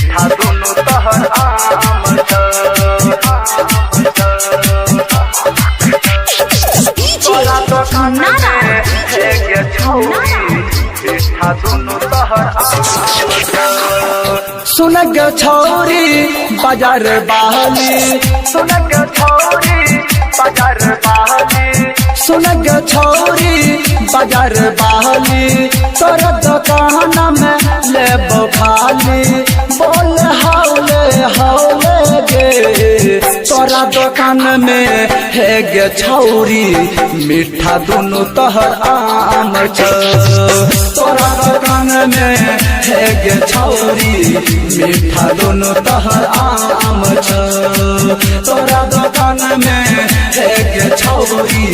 मीठा दुनु तहर आम तोरा दुकान में है गे छौरी मीठा दुनु तहर आम सुन गे छौरी बाजार बहली सुन गे छौरी बाजार बहली सुन गे छौरी बाजार बहली तोर दुकान में लेबो खाली बोल हौले हौले गे तोरा दुकान में है गे छौरी मीठा दुनु तहर आम तोरा दुकान में है गे छौरी मीठा दुनु तहर आम तोरा दुकान में है गे छौरी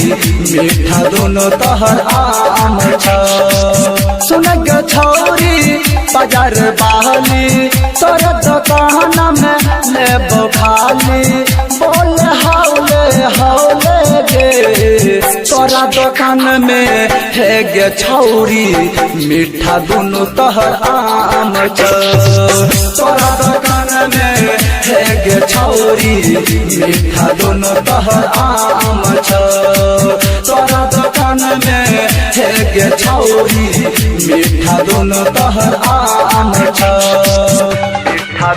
मीठा दुनु तहर आम सुन गे छौरी बाजार बहली तोर दुकान में लेबो खाली बोल हौले हौले गे तोरा दुकान में है गे छौरी मीठा दुनु तहर आम तोरा दुकान में है गे छौरी मीठा दुनु तहर आम तोरा दुकान में है गे छौरी मीठा दुनु तहर आम मीठा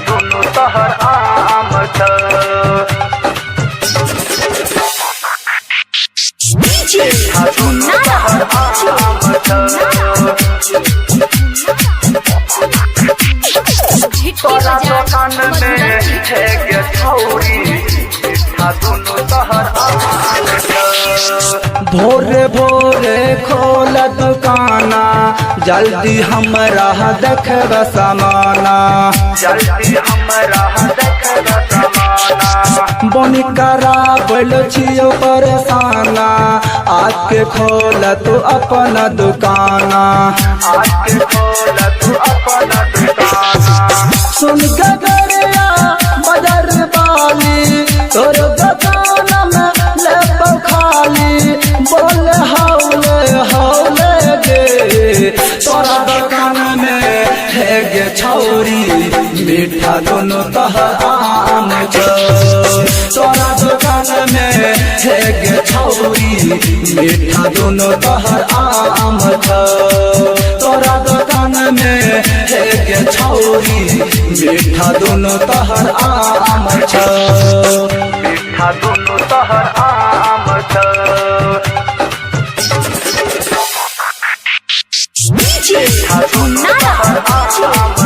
दुनु तहर आम मीठा दुनु तहर आम तोरा दुकान में है गे छौरी मीठा दुनु तहर आम भोरे भोरे खोल दुकाना जल्दी हमरा देखब समाना जल्दी हमरा देखब समाना बनी करा बोल छियो परेशाना आके खोल तू अपन दुकाना आके खोल तू अपन दुकाना सुन गगरिया बाजार वाली तोर दुकान में लेबो खाली बोल हौले हौले गे तोरा दुकान में है गे छौरी मीठा दुनु तहर आम तोरा दुकान में है गे छौरी मीठा दुनु तहर आम तोरा दुकान में है गे छौरी मीठा दुनु तहर आम मीठा दुनु तहर आम मीठा दुनु तहर आम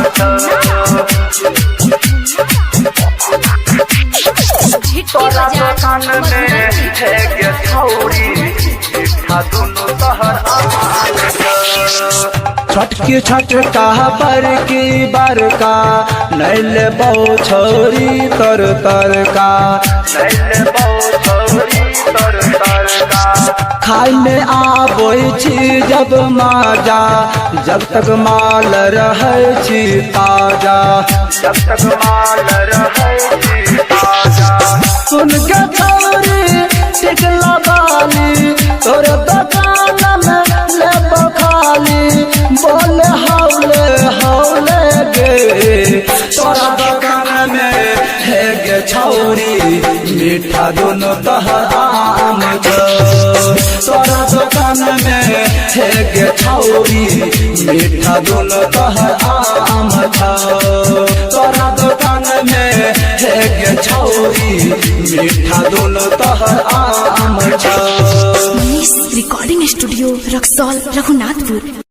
तोरा दुकान में है गे छौरी मीठा दुनु तहर आम छटकी छटका पर की बरका नैल बो छौरी तर तरका नैल बो छौरी तर तरका खाय में आबै छी जब माजा जब तक माल रहै छी ताजा जब तक माल रहै छी ताजा सुन के छौरी टिकला बाली तोर दुकान में लेबो खाली बोल हौले हौले गे तोरा दुकान में है गे छौरी मीठा दुनु तहर आम तोरा दुकान में है गे छौरी मीठा दुनु तहर आम तोरा दुकान में है गे छौरी मीठा दुनु तहर आम रिकॉर्डिंग स्टूडियो रक्सौल रघुनाथपुर।